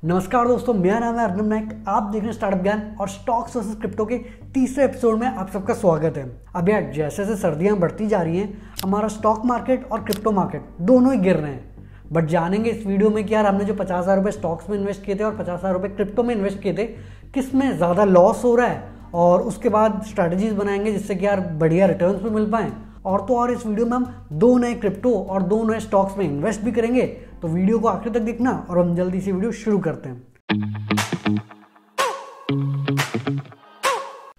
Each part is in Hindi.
नमस्कार दोस्तों, मेरा नाम है अर्नब नायक। आप देख रहे हैं स्टार्टअप ज्ञान और स्टॉक्स वर्सेस क्रिप्टो के तीसरे एपिसोड में आप सबका स्वागत है। अब यार जैसे जैसे सर्दियां बढ़ती जा रही हैं, हमारा स्टॉक मार्केट और क्रिप्टो मार्केट दोनों ही गिर रहे हैं। बट जानेंगे इस वीडियो में कि यार हमने जो 50,000 रुपये स्टॉक्स में इन्वेस्ट किए थे और 50,000 रुपये क्रिप्टो में इन्वेस्ट किए थे, किस में ज़्यादा लॉस हो रहा है, और उसके बाद स्ट्रैटेजीज बनाएंगे जिससे कि यार बढ़िया रिटर्न्स भी मिल पाएँ। और तो और इस वीडियो में हम 2 नए क्रिप्टो और 2 नए स्टॉक्स में इन्वेस्ट भी करेंगे। तो वीडियो को आखिर तक देखना और हम जल्दी से वीडियो शुरू करते हैं।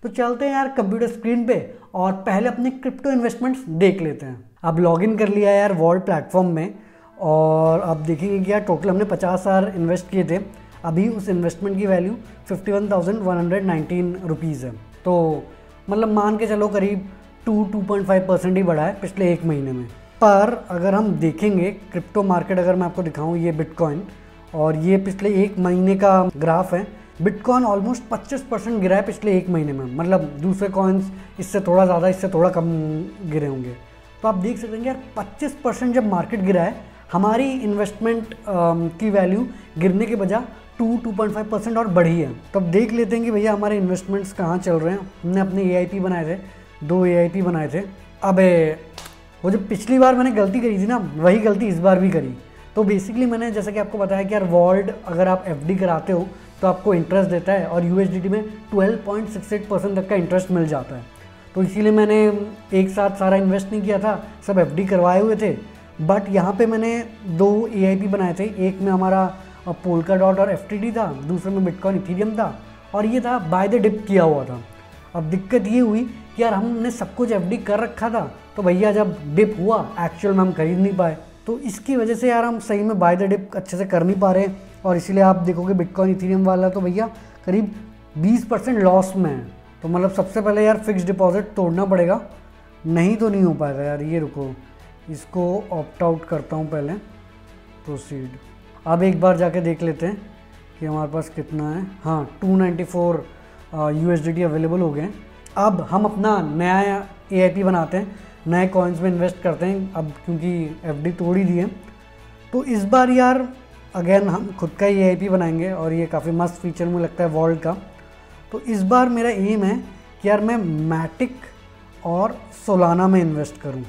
तो चलते हैं यार कंप्यूटर स्क्रीन पे और पहले अपने क्रिप्टो इन्वेस्टमेंट्स देख लेते हैं। अब लॉगिन कर लिया यार वॉल्ट प्लेटफॉर्म में, और अब देखेंगे कि यार टोटल हमने 50,000 इन्वेस्ट किए थे। अभी उस इन्वेस्टमेंट की वैल्यू 51,119 रुपीज़ है। तो मतलब मान के चलो करीब 2.5% ही बढ़ा है पिछले एक महीने में। पर अगर हम देखेंगे क्रिप्टो मार्केट, अगर मैं आपको दिखाऊं, ये बिटकॉइन, और ये पिछले एक महीने का ग्राफ है। बिटकॉइन ऑलमोस्ट 25% गिरा है पिछले एक महीने में। मतलब दूसरे कॉइन्स इससे थोड़ा ज़्यादा, इससे थोड़ा कम गिरे होंगे। तो आप देख सकते हैं यार 25% जब मार्केट गिरा है, हमारी इन्वेस्टमेंट की वैल्यू गिरने के बजाय 2.5% और बढ़ी है। तो अब देख लेते हैं कि भैया हमारे इन्वेस्टमेंट्स कहाँ चल रहे हैं। हमने अपने AIP बनाए थे, 2 AIP बनाए थे। अब वो जो पिछली बार मैंने गलती करी थी ना, वही गलती इस बार भी करी। तो बेसिकली मैंने जैसा कि आपको बताया कि यार वॉल्ट अगर आप FD कराते हो तो आपको इंटरेस्ट देता है, और USDT में 12.68% तक का इंटरेस्ट मिल जाता है। तो इसीलिए मैंने एक साथ सारा इन्वेस्ट नहीं किया था, सब FD करवाए हुए थे। बट यहाँ पे मैंने 2 AIP बनाए थे। एक में हमारा पोल्काडॉट और FTT था, दूसरे में बिटकॉइन इथीरियम था, और ये था बाय द डिप किया हुआ था। अब दिक्कत ये हुई कि यार हमने सब कुछ FD कर रखा था, तो भैया जब डिप हुआ एक्चुअल में हम खरीद नहीं पाए। तो इसकी वजह से यार हम सही में बाय द डिप अच्छे से कर नहीं पा रहे, और इसीलिए आप देखोगे बिटकॉइन इथीरियम वाला तो भैया करीब 20% लॉस में है। तो मतलब सबसे पहले यार फिक्स डिपॉजिट तोड़ना पड़ेगा, नहीं तो नहीं हो पाएगा यार। ये रुको, इसको ऑप्ट आउट करता हूँ पहले, प्रोसीड। अब एक बार जाके देख लेते हैं कि हमारे पास कितना है। हाँ, 294 USDT अवेलेबल हो गए। अब हम अपना नया AIP बनाते हैं, नए कॉइन्स में इन्वेस्ट करते हैं। अब क्योंकि FD तोड़ ही दी है, तो इस बार यार अगेन हम खुद का ही AIP बनाएंगे, और ये काफ़ी मस्त फीचर मुझे लगता है वॉल्ट का। तो इस बार मेरा एम है कि यार मैं मैटिक और सोलाना में इन्वेस्ट करूं।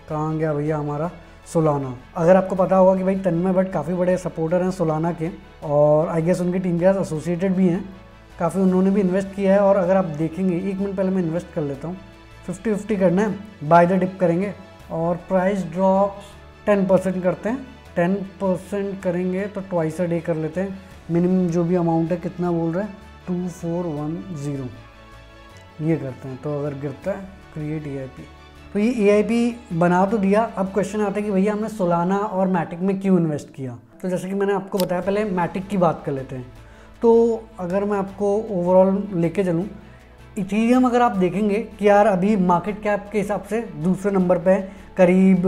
कहाँ गया भैया हमारा सोलाना। अगर आपको पता होगा कि भाई तन्मय भट्ट काफ़ी बड़े सपोर्टर हैं सोलाना के, और आई गेस उनकी टीम के साथ एसोसिएटेड भी हैं, काफ़ी उन्होंने भी इन्वेस्ट किया है। और अगर आप देखेंगे, एक मिनट पहले मैं इन्वेस्ट कर लेता हूँ। 50-50 करना है, बाय द डिप करेंगे, और प्राइस ड्रॉप 10% करते हैं। 10% करेंगे तो ट्वाइस अ डे कर लेते हैं। मिनिमम जो भी अमाउंट है, कितना बोल रहे हैं, 2410 ये करते हैं। तो अगर गिरता है क्रिएट AIP, तो ये AIP बना तो दिया। अब क्वेश्चन आता है कि भैया हमने सोलाना और मैटिक में क्यों इन्वेस्ट किया। तो जैसे कि मैंने आपको बताया, पहले मैटिक की बात कर लेते हैं। तो अगर मैं आपको ओवरऑल लेके चलूँ, इथीरियम अगर आप देखेंगे कि यार अभी मार्केट कैप के हिसाब से दूसरे नंबर पे है, करीब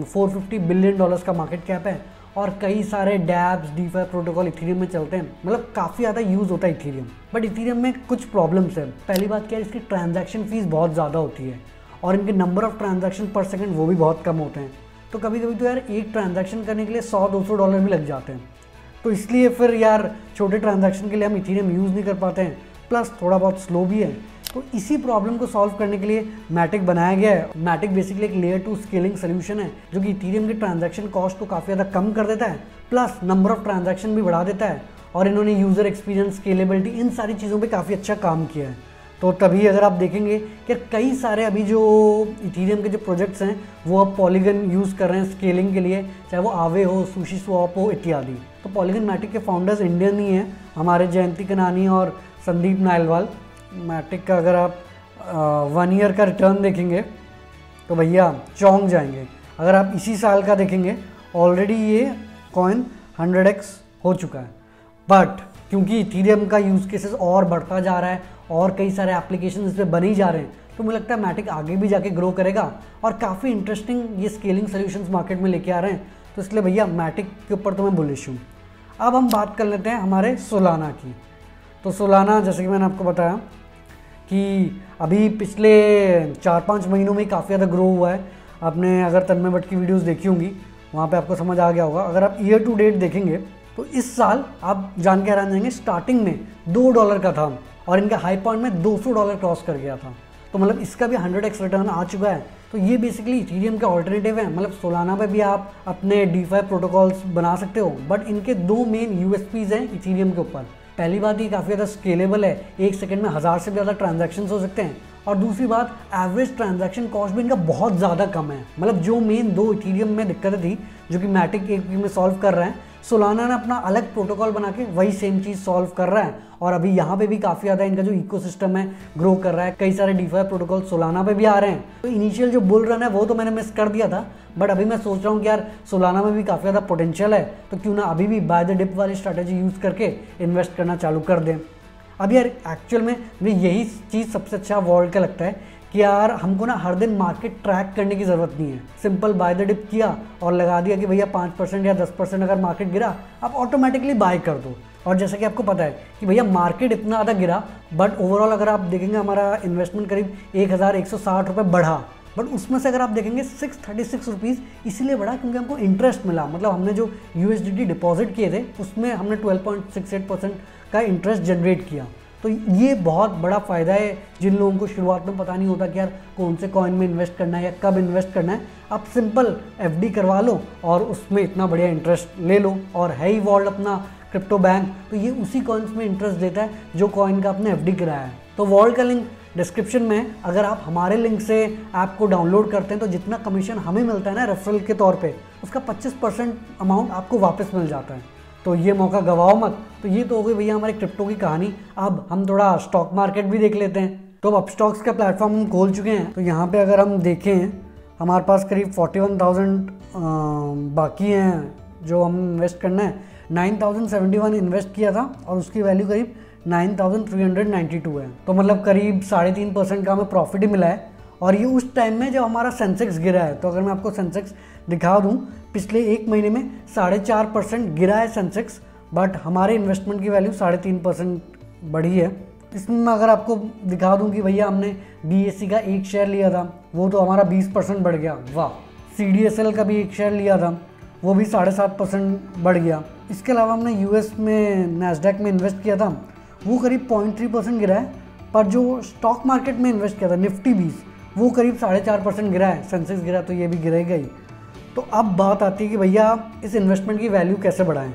$450 बिलियन का मार्केट कैप है, और कई सारे डैप्स, DeFi प्रोटोकॉल इथीरियम में चलते हैं। मतलब काफ़ी ज़्यादा यूज़ होता है इथीरियम। बट इथीरियम में कुछ प्रॉब्लम्स है। पहली बात क्या है, इसकी ट्रांजैक्शन फीस बहुत ज़्यादा होती है, और इनके नंबर ऑफ ट्रांजैक्शन पर सेकंड वो भी बहुत कम होते हैं। तो कभी कभी तो यार एक ट्रांजैक्शन करने के लिए $100-200 भी लग जाते हैं। तो इसलिए फिर यार छोटे ट्रांजैक्शन के लिए हम इथीरियम यूज़ नहीं कर पाते हैं, प्लस थोड़ा बहुत स्लो भी है। तो इसी प्रॉब्लम को सॉल्व करने के लिए मैटिक बनाया गया है। मैटिक बेसिकली एक लेयर 2 स्केलिंग सोल्यूशन है, जो कि इथीरियम के ट्रांजैक्शन कॉस्ट को काफ़ी ज़्यादा कम कर देता है, प्लस नंबर ऑफ ट्रांजैक्शन भी बढ़ा देता है। और इन्होंने यूज़र एक्सपीरियंस, स्केलेबिलिटी, इन सारी चीज़ों पे काफ़ी अच्छा काम किया है। तो तभी अगर आप देखेंगे कि कई सारे अभी जो इथीरियम के जो प्रोजेक्ट्स हैं, वो अब पॉलीगन यूज़ कर रहे हैं स्केलिंग के लिए, चाहे वो आवे हो, सुशी स्वैप हो इत्यादि। तो पॉलीगन मैटिक के फाउंडर्स इंडियन ही हैं, हमारे जयंती कनानी और संदीप नायलवाल। मैटिक का अगर आप 1 ईयर का रिटर्न देखेंगे तो भैया चौंक जाएंगे। अगर आप इसी साल का देखेंगे, ऑलरेडी ये कॉइन 100x हो चुका है। बट क्योंकि इथीरियम का यूज़ केसेस और बढ़ता जा रहा है, और कई सारे एप्लीकेशन इस पर बने ही जा रहे हैं, तो मुझे लगता है मैटिक आगे भी जाके ग्रो करेगा, और काफ़ी इंटरेस्टिंग ये स्केलिंग सोल्यूशंस मार्केट में लेके आ रहे हैं। तो इसलिए भैया मैटिक के ऊपर तो मैं बुलिश हूँ। अब हम बात कर लेते हैं हमारे सोलाना की। तो सोलाना, जैसे कि मैंने आपको बताया कि अभी पिछले 4-5 महीनों में काफ़ी ज़्यादा ग्रो हुआ है। आपने अगर तन्मय भट्ट की वीडियोस देखी होंगी, वहाँ पे आपको समझ आ गया होगा। अगर आप ईयर टू डेट देखेंगे तो इस साल आप जान के हैरान जाएंगे, स्टार्टिंग में $2 का था और इनका हाई पॉइंट में $200 क्रॉस कर गया था। तो मतलब इसका भी 100x रिटर्न आ चुका है। तो ये बेसिकली इथेरियम के ऑल्टरनेटिव है। मतलब सोलाना पे भी आप अपने DeFi प्रोटोकॉल्स बना सकते हो, बट इनके 2 मेन USPs हैं इथेरियम के ऊपर। पहली बात, ये काफ़ी ज़्यादा स्केलेबल है, 1 सेकंड में 1000 से भी ज़्यादा ट्रांजैक्शन हो सकते हैं। और दूसरी बात, एवरेज ट्रांजैक्शन कॉस्ट भी इनका बहुत ज़्यादा कम है। मतलब जो मेन 2 इथेरियम में दिक्कतें थी जो कि मैटिक एक में सॉल्व कर रहा है, सोलाना ने अपना अलग प्रोटोकॉल बना के वही सेम चीज़ सॉल्व कर रहा है। और अभी यहाँ पे भी काफ़ी ज़्यादा इनका जो इकोसिस्टम है ग्रो कर रहा है। कई सारे DeFi प्रोटोकॉल सोलाना पे भी आ रहे हैं। तो इनिशियल जो बुल रन है वो तो मैंने मिस कर दिया था, बट अभी मैं सोच रहा हूँ कि यार सोलाना में भी काफ़ी ज़्यादा पोटेंशियल है, तो क्यों ना अभी भी बाय द डिप वाली स्ट्रैटेजी यूज़ करके इन्वेस्ट करना चालू कर दें। अब यार एक्चुअल में मुझे यही चीज़ सबसे अच्छा वॉल्ट का लगता है कि यार हमको ना हर दिन मार्केट ट्रैक करने की ज़रूरत नहीं है। सिंपल बाय द डिप किया और लगा दिया कि भैया 5% या 10% अगर मार्केट गिरा, आप ऑटोमेटिकली बाय कर दो। और जैसा कि आपको पता है कि भैया मार्केट इतना ज़्यादा गिरा, बट ओवरऑल अगर आप देखेंगे हमारा इन्वेस्टमेंट करीब 1160 रुपये बढ़ा, बट उसमें से अगर आप देखेंगे 636 रुपीज़ इसीलिए बढ़ा क्योंकि हमको इंटरेस्ट मिला। मतलब हमने जो USDT डिपॉजिट किए थे उसमें हमने 12.68% का इंटरेस्ट जनरेट किया। तो ये बहुत बड़ा फ़ायदा है जिन लोगों को शुरुआत में पता नहीं होता कि यार कौन से कॉइन में इन्वेस्ट करना है या कब इन्वेस्ट करना है। आप सिंपल FD करवा लो और उसमें इतना बढ़िया इंटरेस्ट ले लो। और है ही वॉल्ट अपना क्रिप्टो बैंक, तो ये उसी कॉइन्स में इंटरेस्ट देता है जो कॉइन का आपने FD कराया है। तो वॉल्ट का लिंक डिस्क्रिप्शन में है। अगर आप हमारे लिंक से ऐप को डाउनलोड करते हैं तो जितना कमीशन हमें मिलता है ना रेफरल के तौर पे, उसका 25% अमाउंट आपको वापस मिल जाता है। तो ये मौका गवाओ मत। तो ये तो हो गई भैया हमारी क्रिप्टो की कहानी। अब हम थोड़ा स्टॉक मार्केट भी देख लेते हैं। तो अब अपस्टॉक्स का प्लेटफॉर्म हम खोल चुके हैं। तो यहाँ पे अगर हम देखें, हमारे पास करीब 41,000 बाकी हैं जो हम इन्वेस्ट करना है। 9,071 इन्वेस्ट किया था और उसकी वैल्यू करीब 9,392 है। तो मतलब करीब 3.5% का हमें प्रॉफिट ही मिला है। और ये उस टाइम में जब हमारा सेंसेक्स गिरा है। तो अगर मैं आपको सेंसेक्स दिखा दूं, पिछले 1 महीने में 4.5% गिरा है सेंसेक्स, बट हमारे इन्वेस्टमेंट की वैल्यू 3.5% बढ़ी है। इसमें मैं अगर आपको दिखा दूं कि भैया हमने BSE का 1 शेयर लिया था, वो तो हमारा 20% बढ़ गया, वाह। CDSL का भी 1 शेयर लिया था, वो भी 7.5% बढ़ गया। इसके अलावा हमने US में नैस्डैक में इन्वेस्ट किया था, वो करीब 0.3% गिरा है। पर जो स्टॉक मार्केट में इन्वेस्ट किया था निफ्टी 20, वो करीब 4.5% गिरा है। सेंसेक्स गिरा तो ये भी गिरेगा ही। तो अब बात आती है कि भैया इस इन्वेस्टमेंट की वैल्यू कैसे बढ़ाएं।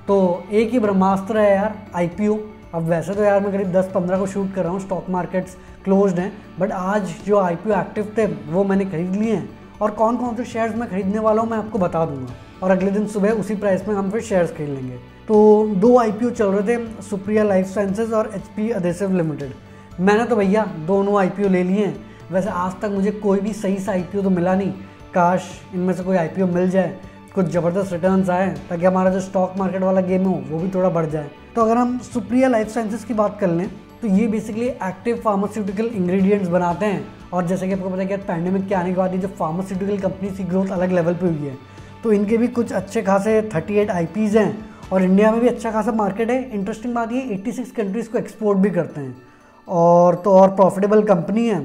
तो एक ही ब्रह्मास्त्र है यार, IPO। अब वैसे तो यार मैं करीब 10-15 को शूट कर रहा हूँ, स्टॉक मार्केट्स क्लोज्ड हैं, बट आज जो IPO एक्टिव थे वो मैंने खरीद लिए हैं। और कौन कौन से शेयर्स मैं खरीदने वाला हूँ मैं आपको बता दूंगा। और अगले दिन सुबह उसी प्राइस में हम फिर शेयर्स खरीद लेंगे। तो 2 IPO चल रहे थे, सुप्रिया लाइफ साइंसेज और HP अडेसिव लिमिटेड। मैंने तो भैया दोनों IPO ले लिए हैं। वैसे आज तक मुझे कोई भी सही सा IPO तो मिला नहीं। काश इनमें से कोई IPO मिल जाए, कुछ ज़बरदस्त रिटर्न्स आए, ताकि हमारा जो स्टॉक मार्केट वाला गेम हो वो भी थोड़ा बढ़ जाए। तो अगर हम सुप्रिया लाइफ साइंसेज की बात कर लें तो ये बेसिकली एक्टिव फार्मास्यूटिकल इंग्रेडिएंट्स बनाते हैं। और जैसे कि आपको पता है कि पैंडेमिक के आने के बाद ये जो फार्मास्यूटिकल कंपनीज की ग्रोथ अलग लेवल पे हुई है। तो इनके भी कुछ अच्छे खासे 38 IPs हैं और इंडिया में भी अच्छा खासा मार्केट है। इंटरेस्टिंग बात ये 86 कंट्रीज़ को एक्सपोर्ट भी करते हैं और प्रॉफिटेबल कंपनी है।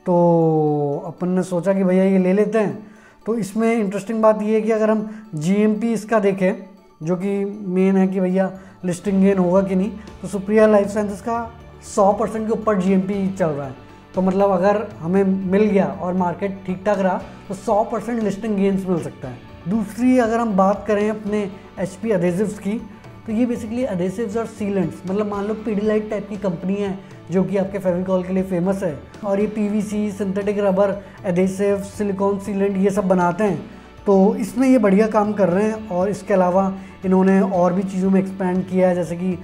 तो अपन ने सोचा कि भैया ये ले लेते हैं। तो इसमें इंटरेस्टिंग बात ये है कि अगर हम GMP इसका देखें, जो कि मेन है कि भैया लिस्टिंग गेन होगा कि नहीं, तो सुप्रिया लाइफ साइंसेज का 100% के ऊपर GMP चल रहा है। तो मतलब अगर हमें मिल गया और मार्केट ठीक ठाक रहा तो 100% लिस्टिंग गेन्स मिल सकता है। दूसरी अगर हम बात करें अपने HP अडेसिव्स की, तो ये बेसिकली अडेसिव्स और सीलेंट्स, मतलब मान लो पीडीलाइट टाइप की कंपनी है जो कि आपके फेविकॉल के लिए फेमस है। और ये PVC, synthetic rubber, adhesive, silicone sealant ये सब बनाते हैं। तो इसमें ये बढ़िया काम कर रहे हैं। और इसके अलावा इन्होंने और भी चीज़ों में एक्सपेंड किया है, जैसे कि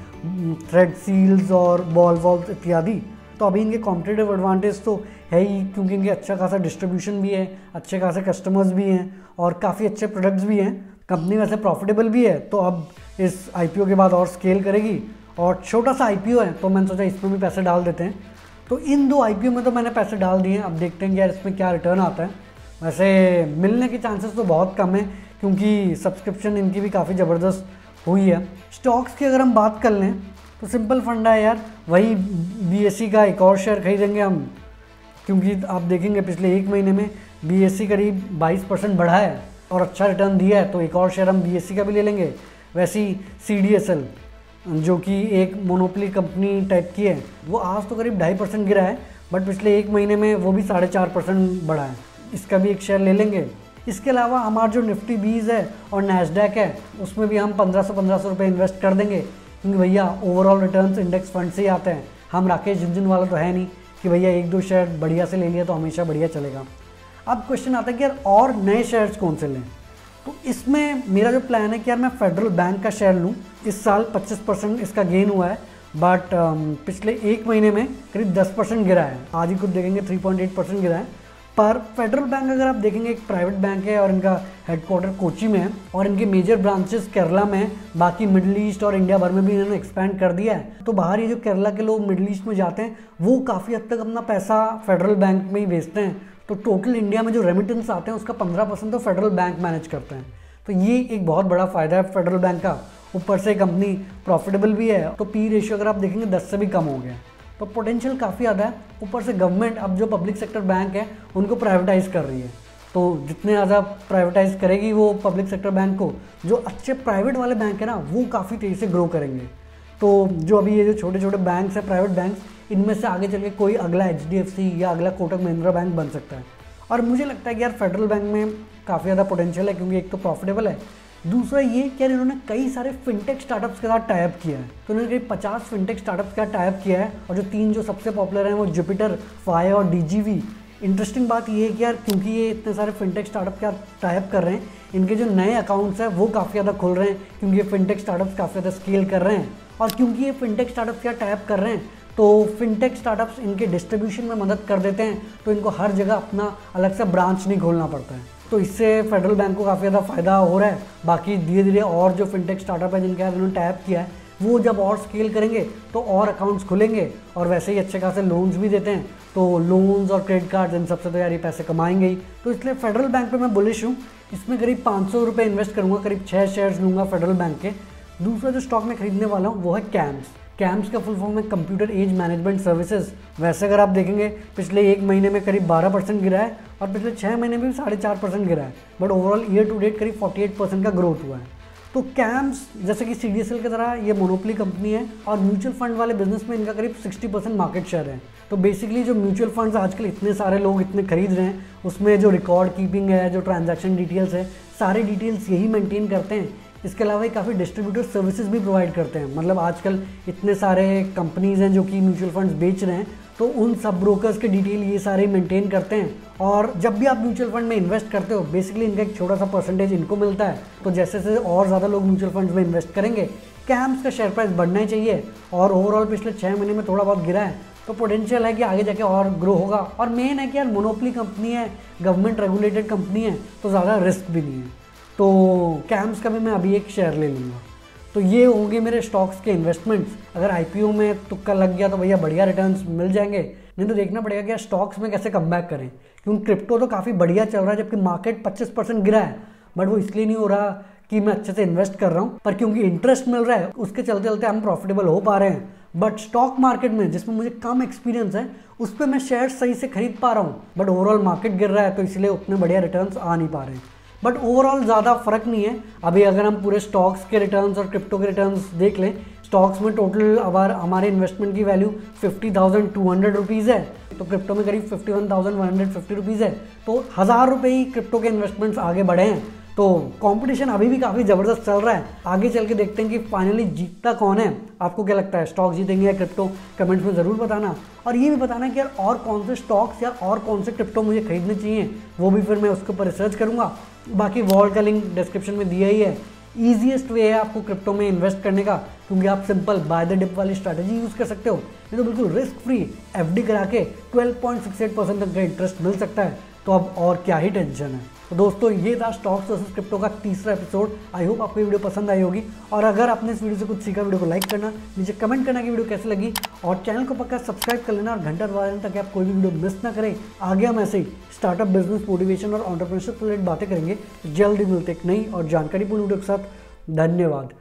थ्रेड सील्स और बॉल वॉल्स इत्यादि। तो अभी इनके कॉम्पिटिटिव एडवांटेज तो है ही, क्योंकि इनके अच्छा खासा डिस्ट्रीब्यूशन भी है, अच्छे खासे कस्टमर्स भी हैं और काफ़ी अच्छे प्रोडक्ट्स भी हैं। कंपनी वैसे प्रॉफिटेबल भी है। तो अब इस IPO के बाद और स्केल करेगी। और छोटा सा IPO है तो मैंने सोचा इसमें भी पैसे डाल देते हैं। तो इन 2 IPO में तो मैंने पैसे डाल दिए हैं। अब देखते हैं कि यार इसमें क्या रिटर्न आता है। वैसे मिलने के चांसेस तो बहुत कम है क्योंकि सब्सक्रिप्शन इनकी भी काफ़ी ज़बरदस्त हुई है। स्टॉक्स की अगर हम बात कर लें तो सिंपल फंडा है यार, वही BSE का एक और शेयर खरीदेंगे हम, क्योंकि आप देखेंगे पिछले 1 महीने में BSE करीब 22% बढ़ा है और अच्छा रिटर्न दिया है। तो एक और शेयर हम BSE का भी ले लेंगे। वैसी CDSL जो कि एक मोनोपोली कंपनी टाइप की है, वो आज तो करीब 2.5% गिरा है, बट पिछले 1 महीने में वो भी 4.5% बढ़ा है। इसका भी एक शेयर ले लेंगे। इसके अलावा हमारा जो निफ्टी 20 है और नैस्डैक है, उसमें भी हम 1500 रुपये इन्वेस्ट कर देंगे, क्योंकि भैया ओवरऑल रिटर्न्स इंडेक्स फंड से ही आते हैं। हम राकेश झुनझुन वाला तो है नहीं कि भैया 1-2 शेयर बढ़िया से ले लिया तो हमेशा बढ़िया चलेगा। अब क्वेश्चन आता है कि यार और नए शेयर्स कौन से लें। तो इसमें मेरा जो प्लान है कि यार मैं फेडरल बैंक का शेयर लूँ। इस साल 25% इसका गेन हुआ है, बट पिछले 1 महीने में करीब 10% गिरा है। आज ही कुछ देखेंगे 3.8% गिरा है। पर फेडरल बैंक अगर आप देखेंगे एक प्राइवेट बैंक है और इनका हेडक्वार्टर कोची में है और इनके मेजर ब्रांचेस केरला में है। बाकी मिडिल ईस्ट और इंडिया भर में भी इन्होंने एक्सपैंड कर दिया है। तो बाहर ये जो केरला के लोग मिडिल ईस्ट में जाते हैं वो काफ़ी हद तक अपना पैसा फेडरल बैंक में ही भेजते हैं। तो टोटल इंडिया में जो रेमिटेंस आते हैं उसका 15% तो फेडरल बैंक मैनेज करते हैं। तो ये एक बहुत बड़ा फ़ायदा है फेडरल बैंक का। ऊपर से कंपनी प्रॉफिटेबल भी है, तो पी रेशियो अगर आप देखेंगे 10 से भी कम हो गया, तो पोटेंशियल काफ़ी ज़्यादा है। ऊपर से गवर्नमेंट अब जो पब्लिक सेक्टर बैंक है उनको प्राइवेटाइज कर रही है, तो जितने ज़्यादा प्राइवेटाइज करेगी वो पब्लिक सेक्टर बैंक को, जो अच्छे प्राइवेट वाले बैंक है ना वो काफ़ी तेज़ी से ग्रो करेंगे। तो जो अभी ये जो छोटे छोटे बैंक्स हैं, प्राइवेट बैंक्स, इनमें से आगे चल के कोई अगला HDFC या अगला कोटक महिंद्रा बैंक बन सकता है। और मुझे लगता है कि यार फेडरल बैंक में काफ़ी ज़्यादा पोटेंशियल है, क्योंकि एक तो प्रॉफिटेबल है, दूसरा ये कि यार इन्होंने कई सारे फिनटेक स्टार्टअप्स के साथ टाइप किया है। तो इन्होंने करीब 50 फिनटेक स्टार्टअप्स का टाइप किया है, और जो 3 जो सबसे पॉपुलर हैं वो जुपिटर, फायर और DGV। इंटरेस्टिंग बात ये है कि यार क्योंकि ये इतने सारे फिनटेक स्टार्टअप का टाइप कर रहे हैं, इनके जो नए अकाउंट्स हैं वो काफ़ी ज़्यादा खुल रहे हैं, क्योंकि ये फिनटेक स्टार्टअप्स काफ़ी ज़्यादा स्केल कर रहे हैं। और क्योंकि ये फिनटेक स्टार्टअप्स का टाइप कर रहे हैं, तो फिनटेक स्टार्टअप्स इनके डिस्ट्रीब्यूशन में मदद कर देते हैं, तो इनको हर जगह अपना अलग से ब्रांच नहीं खोलना पड़ता है। तो इससे फेडरल बैंक को काफ़ी ज़्यादा फ़ायदा हो रहा है। बाकी धीरे धीरे और जो फिनटेक स्टार्टअप है जिनके साथ इन्होंने टैप किया है, वो जब और स्केल करेंगे तो और अकाउंट्स खुलेंगे, और वैसे ही अच्छे खासे लोन्स भी देते हैं। तो लोन्स और क्रेडिट कार्ड इन सबसे तो यार ये पैसे कमाएंगे ही। तो इसलिए फेडरल बैंक पे मैं बुलिश हूँ। इसमें करीब 500 रुपये इन्वेस्ट करूँगा, करीब 6 शेयर्स लूँगा फेडरल बैंक के। दूसरा जो स्टॉक मैं खरीदने वाला हूँ वो है कैम्स। कैम्स का फुल फॉर्म है कंप्यूटर एज मैनेजमेंट सर्विसेज। वैसे अगर आप देखेंगे पिछले 1 महीने में करीब 12% गिरा है, और पिछले 6 महीने में भी 4.5% गिरा है, but overall year to date करीब 48% का ग्रोथ हुआ है। तो कैम्स जैसे कि CDSL की तरह ये मोनोपोली कंपनी है, और म्यूचुअल फंड वाले बिजनेस में इनका करीब 60% मार्केट शेयर है। तो बेसिकली जो म्यूचुअल फंड्स आजकल इतने सारे लोग इतने खरीद रहे हैं, उसमें जो रिकॉर्ड कीपिंग है, जो ट्रांजैक्शन डिटेल्स है, सारे डिटेल्स यही मेंटेन करते हैं। इसके अलावा ये काफ़ी डिस्ट्रीब्यूटर सर्विसेज भी प्रोवाइड करते हैं। मतलब आजकल इतने सारे कंपनीज़ हैं जो कि म्यूचुअल फंड्स बेच रहे हैं, तो उन सब ब्रोकर्स के डिटेल ये सारे मेंटेन करते हैं। और जब भी आप म्यूचुअल फंड में इन्वेस्ट करते हो, बेसिकली इनका एक छोटा सा परसेंटेज इनको मिलता है। तो जैसे जैसे और ज़्यादा लोग म्यूचुअल फंड्स में इन्वेस्ट करेंगे, कैम्स का शेयर प्राइस बढ़ना ही चाहिए। और ओवरऑल पिछले 6 महीने में थोड़ा बहुत गिरा है, तो पोटेंशियल है कि आगे जाके और ग्रो होगा। और मेन है कि यार मोनोपोली कंपनी है, गवर्नमेंट रेगुलेटेड कंपनी है, तो ज़्यादा रिस्क भी नहीं है। तो कैम्स का भी मैं अभी एक शेयर ले लूँगा। तो ये होंगे मेरे स्टॉक्स के इन्वेस्टमेंट्स। अगर IPO में तुक्का लग गया तो भैया बढ़िया रिटर्न्स मिल जाएंगे, नहीं तो देखना पड़ेगा कि स्टॉक्स में कैसे कमबैक करें। क्योंकि क्रिप्टो तो काफ़ी बढ़िया चल रहा है, जबकि मार्केट 25% गिरा है, बट वो इसलिए नहीं हो रहा कि मैं अच्छे से इन्वेस्ट कर रहा हूँ, पर क्योंकि इंटरेस्ट मिल रहा है उसके चलते चलते हम प्रॉफिटेबल हो पा रहे हैं। बट स्टॉक मार्केट में जिसमें मुझे कम एक्सपीरियंस है, उस पर मैं शेयर सही से खरीद पा रहा हूँ, बट ओवरऑल मार्केट गिर रहा है, तो इसलिए उतने बढ़िया रिटर्न्स आ नहीं पा रहे हैं। बट ओवरऑल ज़्यादा फर्क नहीं है। अभी अगर हम पूरे स्टॉक्स के रिटर्न्स और क्रिप्टो के रिटर्न्स देख लें, स्टॉक्स में टोटल अगर हमारे इन्वेस्टमेंट की वैल्यू 50,200 रुपीज़ है, तो क्रिप्टो में करीब 51,150 रुपीज़ है। तो 1000 रुपये ही क्रिप्टो के इन्वेस्टमेंट्स आगे बढ़े हैं। तो कंपटीशन अभी भी काफ़ी ज़बरदस्त चल रहा है। आगे चल के देखते हैं कि फाइनली जीतता कौन है। आपको क्या लगता है, स्टॉक जीतेंगे या क्रिप्टो? कमेंट्स में ज़रूर बताना, और ये भी बताना कि यार और कौन से स्टॉक्स या और कौन से क्रिप्टो मुझे खरीदने चाहिए, वो भी फिर मैं उसके ऊपर रिसर्च करूँगा। बाकी वॉल्ट का लिंक डिस्क्रिप्शन में दिया ही है। ईजीएस्ट वे है आपको क्रिप्टो में इन्वेस्ट करने का, क्योंकि आप सिंपल बाय द डिप वाली स्ट्रैटेजी यूज़ कर सकते हो, नहीं तो बिल्कुल रिस्क फ्री FD करा के 12.68% तक का इंटरेस्ट मिल सकता है। तो अब और क्या ही टेंशन है। तो दोस्तों ये था स्टॉक्स वर्सेस क्रिप्टो का तीसरा एपिसोड। आई होप आपको ये वीडियो पसंद आई होगी, और अगर आपने इस वीडियो से कुछ सीखा, वीडियो को लाइक करना, नीचे कमेंट करना कि वीडियो कैसे लगी, और चैनल को पक्का सब्सक्राइब कर लेना और घंटा दबा देना ताकि आप कोई भी वीडियो मिस ना करें। आगे हम ऐसे ही स्टार्टअप, बिजनेस, मोटिवेशन और एंटरप्रेन्योरशिप रिलेटेड बातें करेंगे। जल्दी मिलते एक नई और जानकारीपूर्ण वीडियो के साथ। धन्यवाद।